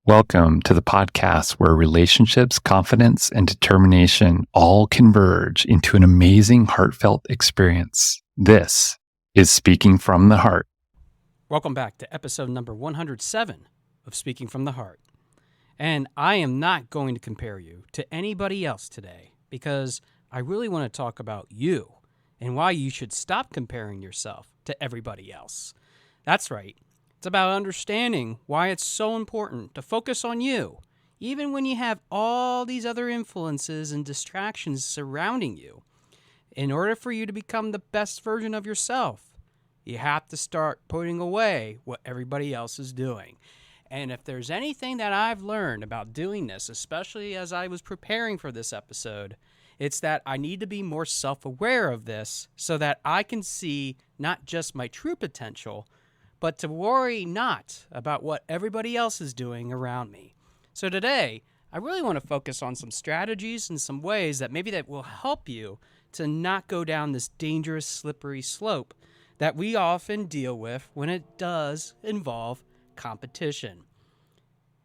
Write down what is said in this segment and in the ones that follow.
Welcome to the podcast where relationships, confidence, and determination all converge into an amazing, heartfelt experience. This is Speaking from the Heart. Welcome back to episode number 107 of Speaking from the Heart. And I am not going to compare you to anybody else today because I really want to talk about you and why you should stop comparing yourself to everybody else. That's right. It's about understanding why it's so important to focus on you, even when you have all these other influences and distractions surrounding you. In order for you to become the best version of yourself, you have to start putting away what everybody else is doing. And if there's anything that I've learned about doing this, especially as I was preparing for this episode, it's that I need to be more self-aware of this so that I can see not just my true potential, but to worry not about what everybody else is doing around me. So today, I really want to focus on some strategies and some ways that maybe that will help you to not go down this dangerous, slippery slope that we often deal with when it does involve competition.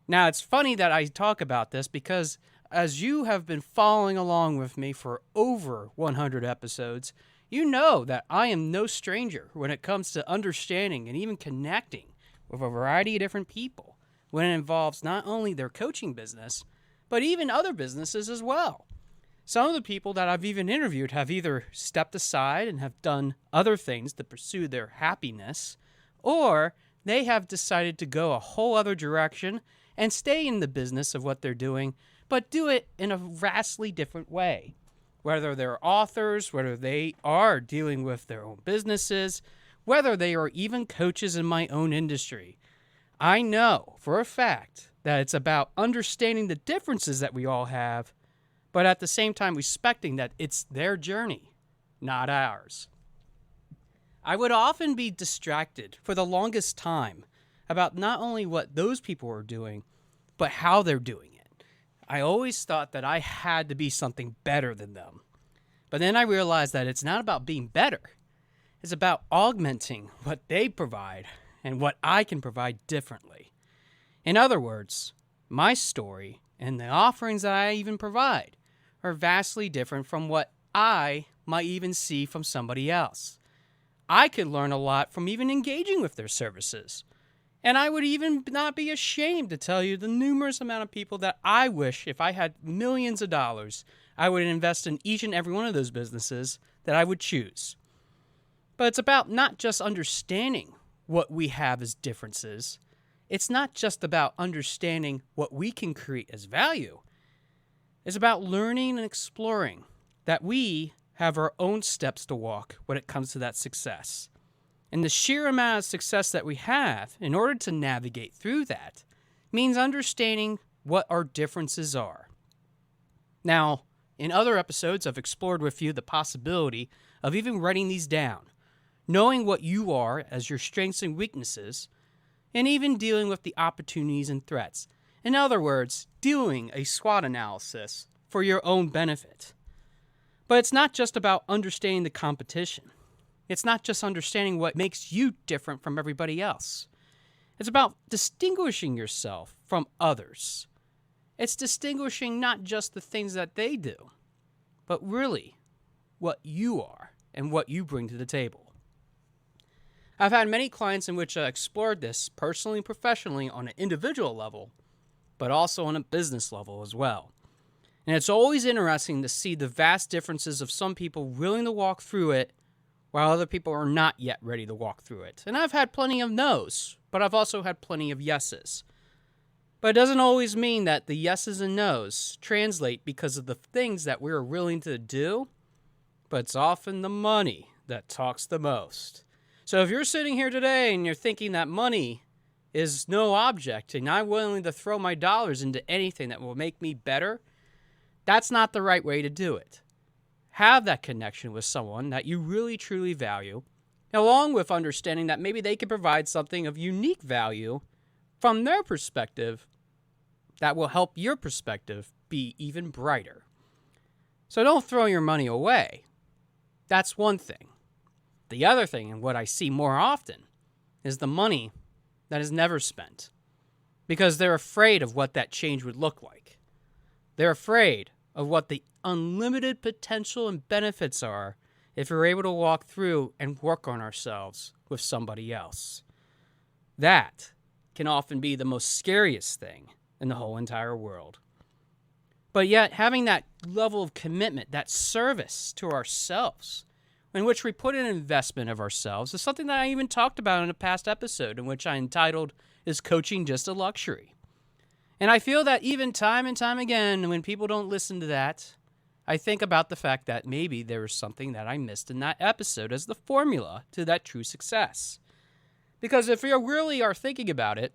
Now, it's funny that I talk about this because as you have been following along with me for over 100 episodes, you know that I am no stranger when it comes to understanding and even connecting with a variety of different people when it involves not only their coaching business, but even other businesses as well. Some of the people that I've even interviewed have either stepped aside and have done other things to pursue their happiness, or they have decided to go a whole other direction and stay in the business of what they're doing, but do it in a vastly different way. Whether they're authors, whether they are dealing with their own businesses, whether they are even coaches in my own industry. I know for a fact that it's about understanding the differences that we all have, but at the same time respecting that it's their journey, not ours. I would often be distracted for the longest time about not only what those people are doing, but how they're doing it. I always thought that I had to be something better than them. But then I realized that it's not about being better. It's about augmenting what they provide and what I can provide differently. In other words, my story and the offerings that I even provide are vastly different from what I might even see from somebody else. I could learn a lot from even engaging with their services. And I would even not be ashamed to tell you the numerous amount of people that I wish if I had millions of dollars, I would invest in each and every one of those businesses that I would choose. But it's about not just understanding what we have as differences. It's not just about understanding what we can create as value. It's about learning and exploring that we have our own steps to walk when it comes to that success. And the sheer amount of success that we have in order to navigate through that means understanding what our differences are. Now, in other episodes, I've explored with you the possibility of even writing these down, knowing what you are as your strengths and weaknesses, and even dealing with the opportunities and threats. In other words, doing a SWOT analysis for your own benefit. But it's not just about understanding the competition. It's not just understanding what makes you different from everybody else. It's about distinguishing yourself from others. It's distinguishing not just the things that they do, but really what you are and what you bring to the table. I've had many clients in which I explored this personally and professionally on an individual level, but also on a business level as well. And it's always interesting to see the vast differences of some people willing to walk through it while other people are not yet ready to walk through it. And I've had plenty of no's, but I've also had plenty of yeses. But it doesn't always mean that the yeses and no's translate because of the things that we're willing to do, but it's often the money that talks the most. So if you're sitting here today and you're thinking that money is no object and I'm willing to throw my dollars into anything that will make me better, that's not the right way to do it. Have that connection with someone that you really truly value, along with understanding that maybe they can provide something of unique value from their perspective that will help your perspective be even brighter. So don't throw your money away. That's one thing. The other thing, and what I see more often, is the money that is never spent. because they're afraid of what that change would look like. They're afraid of what the unlimited potential and benefits are if we're able to walk through and work on ourselves with somebody else. That can often be the most scariest thing in the whole entire world. But yet, having that level of commitment, that service to ourselves, in which we put an investment of ourselves, is something that I even talked about in a past episode, in which I entitled, "Is Coaching Just a Luxury?" And I feel that even time and time again, when people don't listen to that, I think about the fact that maybe there was something that I missed in that episode as the formula to that true success. Because if you really are thinking about it,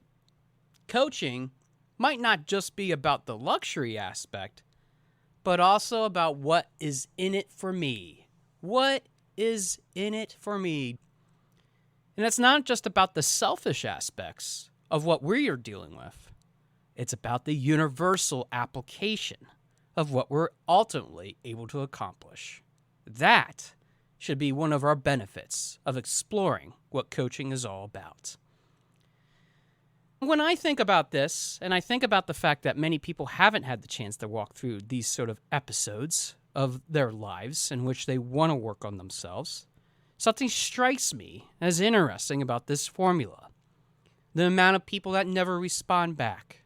coaching might not just be about the luxury aspect, but also about what is in it for me. What is in it for me? And it's not just about the selfish aspects of what we are dealing with. It's about the universal application of what we're ultimately able to accomplish. That should be one of our benefits of exploring what coaching is all about. When I think about this, and I think about the fact that many people haven't had the chance to walk through these sort of episodes of their lives in which they want to work on themselves, something strikes me as interesting about this formula. The amount of people that never respond back.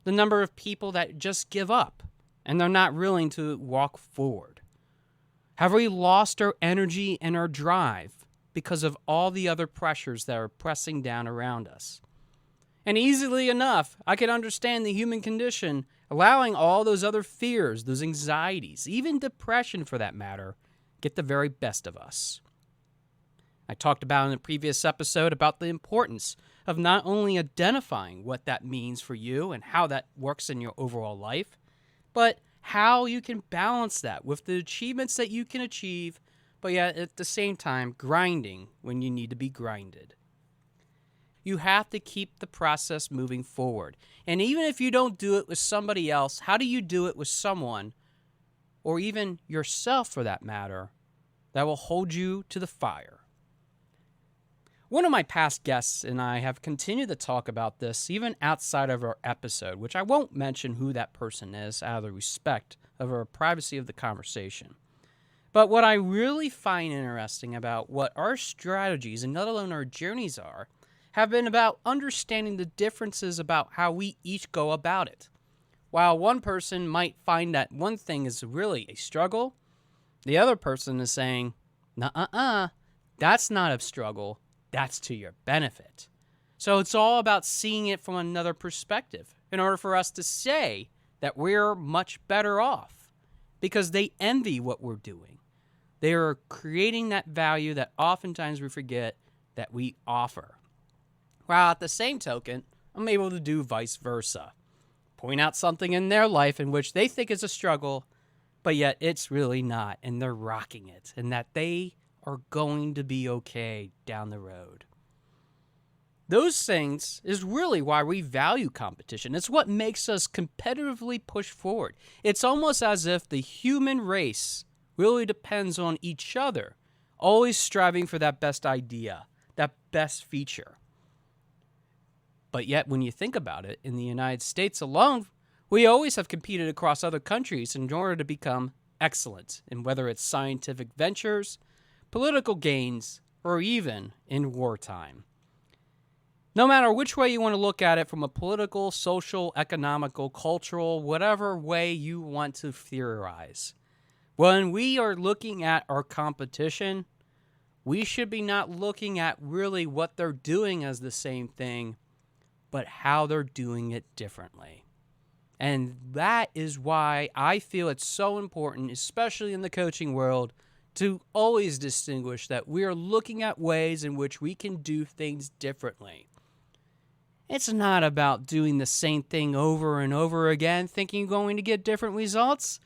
The number of people that just give up and they're not willing to walk forward. Have we lost our energy and our drive because of all the other pressures that are pressing down around us? And easily enough, I can understand the human condition allowing all those other fears, those anxieties, even depression for that matter, get the very best of us. I talked about in a previous episode about the importance of not only identifying what that means for you and how that works in your overall life, but how you can balance that with the achievements that you can achieve, but yet at the same time grinding when you need to be grinded. You have to keep the process moving forward. And even if you don't do it with somebody else, how do you do it with someone, or even yourself for that matter, that will hold you to the fire? One of my past guests and I have continued to talk about this even outside of our episode, which I won't mention who that person is out of the respect of our privacy of the conversation. But what I really find interesting about what our strategies and let alone our journeys are have been about understanding the differences about how we each go about it. While one person might find that one thing is really a struggle, the other person is saying, "Nuh-uh-uh, that's not a struggle. That's to your benefit." So it's all about seeing it from another perspective in order for us to say that we're much better off because they envy what we're doing. They are creating that value that oftentimes we forget that we offer. While at the same token, I'm able to do vice versa. Point out something in their life in which they think is a struggle, but yet it's really not, and they're rocking it, and that they are going to be okay down the road. Those things is really why we value competition. It's what makes us competitively push forward. It's almost as if the human race really depends on each other, always striving for that best idea, that best feature. But yet, when you think about it, in the United States alone, we always have competed across other countries in order to become excellent in whether it's scientific ventures, political gains, or even in wartime. No matter which way you want to look at it, from a political, social, economical, cultural, whatever way you want to theorize, when we are looking at our competition, we should be not looking at really what they're doing as the same thing, but how they're doing it differently. And that is why I feel it's so important, especially in the coaching world, to always distinguish that we are looking at ways in which we can do things differently. It's not about doing the same thing over and over again, thinking you're going to get different results.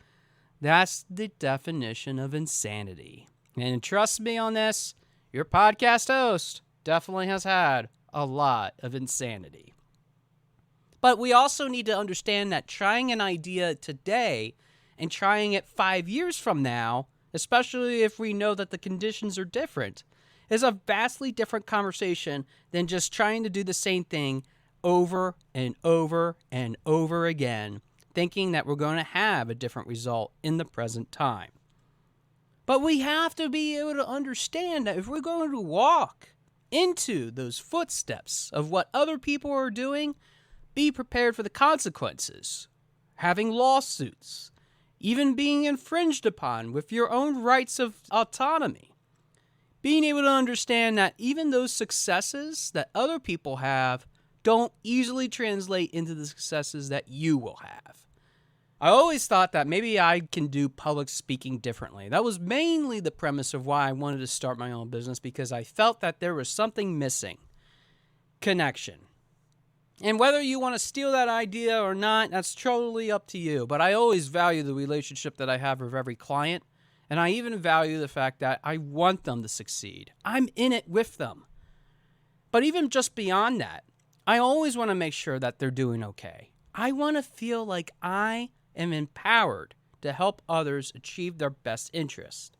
That's the definition of insanity. And trust me on this, your podcast host definitely has had a lot of insanity. But we also need to understand that trying an idea today and trying it 5 years from now, especially if we know that the conditions are different, is a vastly different conversation than just trying to do the same thing over and over and over again, thinking that we're going to have a different result in the present time. But we have to be able to understand that if we're going to walk into those footsteps of what other people are doing, be prepared for the consequences. Having lawsuits, even being infringed upon with your own rights of autonomy. Being able to understand that even those successes that other people have don't easily translate into the successes that you will have. I always thought that maybe I can do public speaking differently. That was mainly the premise of why I wanted to start my own business, because I felt that there was something missing. Connection. And whether you want to steal that idea or not, that's totally up to you. But I always value the relationship that I have with every client. And I even value the fact that I want them to succeed. I'm in it with them. But even just beyond that, I always want to make sure that they're doing okay. I want to feel like I am empowered to help others achieve their best interest.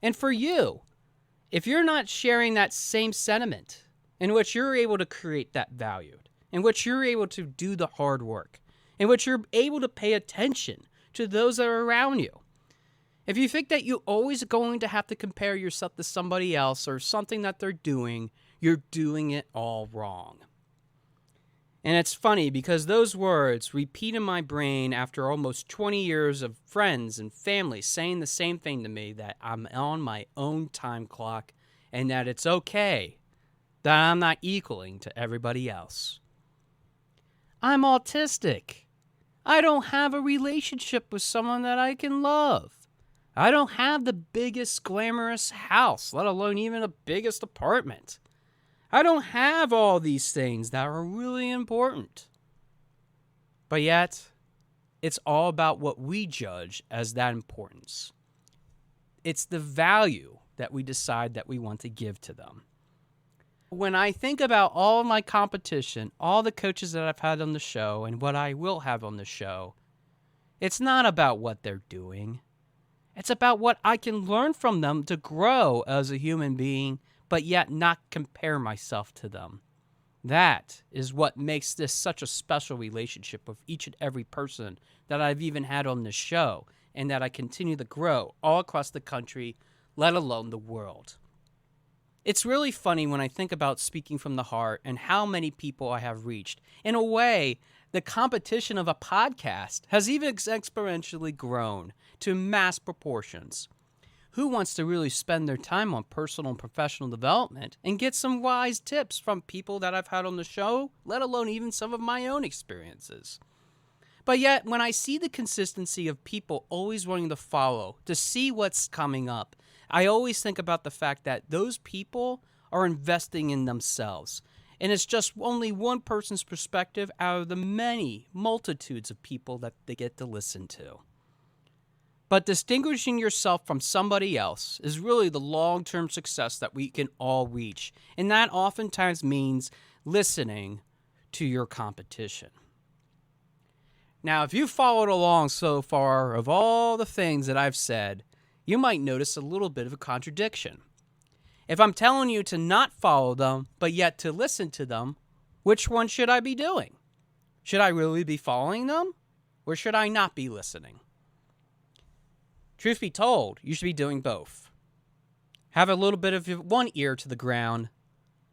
And for you, if you're not sharing that same sentiment in which you're able to create that value, in which you're able to do the hard work, in which you're able to pay attention to those that are around you, if you think that you're always going to have to compare yourself to somebody else or something that they're doing, you're doing it all wrong. And it's funny because those words repeat in my brain after almost 20 years of friends and family saying the same thing to me, that I'm on my own time clock and that it's okay, that I'm not equaling to everybody else. I'm autistic. I don't have a relationship with someone that I can love. I don't have the biggest glamorous house, let alone even the biggest apartment. I don't have all these things that are really important. But yet, it's all about what we judge as that importance. It's the value that we decide that we want to give to them. When I think about all of my competition, all the coaches that I've had on the show and what I will have on the show, it's not about what they're doing. It's about what I can learn from them to grow as a human being, but yet not compare myself to them. That is what makes this such a special relationship with each and every person that I've even had on the show, and that I continue to grow all across the country, let alone the world. It's really funny when I think about speaking from the heart and how many people I have reached. In a way, the competition of a podcast has even exponentially grown to mass proportions. Who wants to really spend their time on personal and professional development and get some wise tips from people that I've had on the show, let alone even some of my own experiences? But yet, when I see the consistency of people always wanting to follow, to see what's coming up, I always think about the fact that those people are investing in themselves. And it's just only one person's perspective out of the many multitudes of people that they get to listen to. But distinguishing yourself from somebody else is really the long-term success that we can all reach. And that oftentimes means listening to your competition. Now, if you followed along so far of all the things that I've said, you might notice a little bit of a contradiction. If I'm telling you to not follow them, but yet to listen to them, which one should I be doing? Should I really be following them, or should I not be listening? Truth be told, you should be doing both. Have a little bit of one ear to the ground,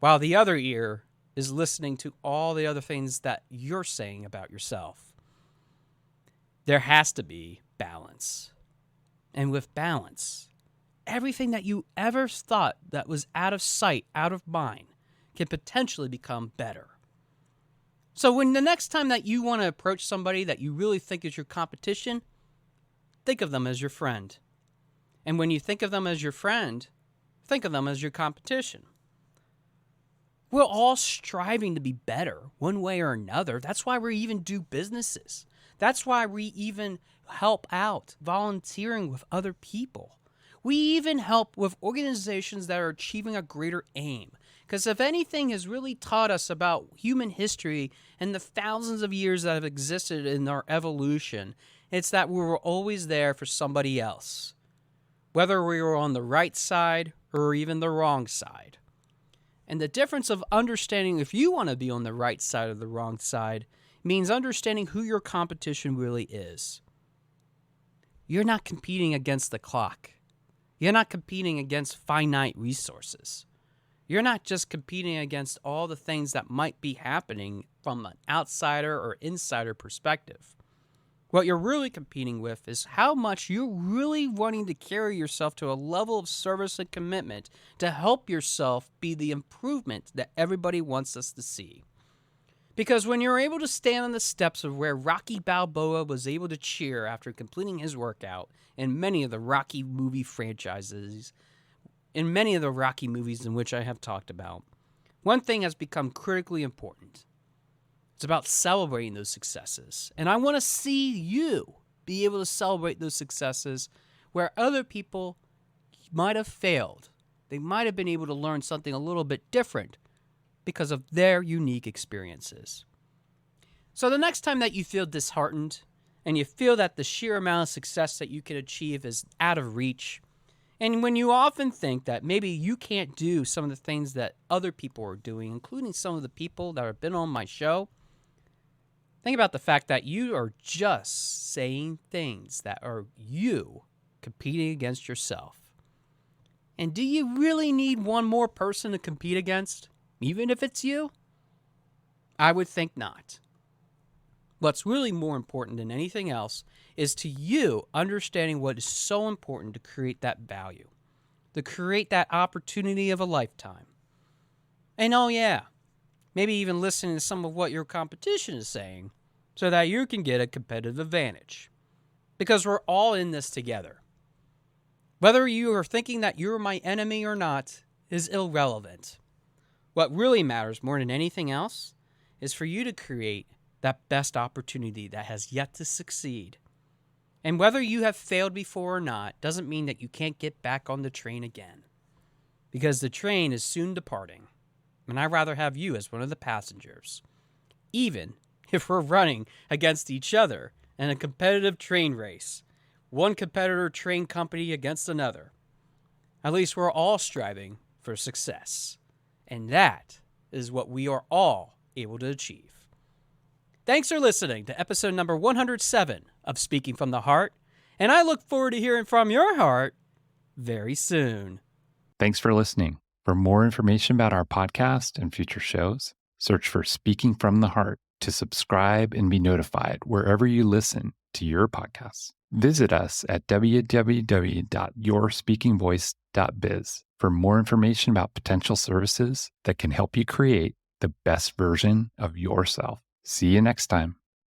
while the other ear is listening to all the other things that you're saying about yourself. There has to be balance. And with balance, everything that you ever thought that was out of sight, out of mind, can potentially become better. So when the next time that you want to approach somebody that you really think is your competition, think of them as your friend. And when you think of them as your friend, think of them as your competition. We're all striving to be better one way or another. That's why we even do businesses. That's why we even help out volunteering with other people. We even help with organizations that are achieving a greater aim. Because if anything has really taught us about human history and the thousands of years that have existed in our evolution, it's that we were always there for somebody else. Whether we were on the right side or even the wrong side. And the difference of understanding if you want to be on the right side or the wrong side means understanding who your competition really is. You're not competing against the clock. You're not competing against finite resources. You're not just competing against all the things that might be happening from an outsider or insider perspective. What you're really competing with is how much you're really wanting to carry yourself to a level of service and commitment to help yourself be the improvement that everybody wants us to see. Because when you're able to stand on the steps of where Rocky Balboa was able to cheer after completing his workout in many of the Rocky movie franchises, in many of the Rocky movies in which I have talked about, one thing has become critically important. It's about celebrating those successes. And I want to see you be able to celebrate those successes where other people might have failed. They might have been able to learn something a little bit different because of their unique experiences. So the next time that you feel disheartened and you feel that the sheer amount of success that you can achieve is out of reach, and when you often think that maybe you can't do some of the things that other people are doing, including some of the people that have been on my show, think about the fact that you are just saying things that are you competing against yourself. And do you really need one more person to compete against, even if it's you? I would think not. What's really more important than anything else is to you understanding what is so important to create that value, to create that opportunity of a lifetime. And oh yeah, maybe even listening to some of what your competition is saying so that you can get a competitive advantage. Because we're all in this together. Whether you are thinking that you're my enemy or not is irrelevant. What really matters more than anything else is for you to create that best opportunity that has yet to succeed. And whether you have failed before or not doesn't mean that you can't get back on the train again. Because the train is soon departing. And I'd rather have you as one of the passengers. Even if we're running against each other in a competitive train race. One competitor train company against another. At least we're all striving for success. And that is what we are all able to achieve. Thanks for listening to episode number 107 of Speaking from the Heart. And I look forward to hearing from your heart very soon. Thanks for listening. For more information about our podcast and future shows, search for Speaking from the Heart to subscribe and be notified wherever you listen to your podcasts. Visit us at www.yourspeakingvoice.biz for more information about potential services that can help you create the best version of yourself. See you next time.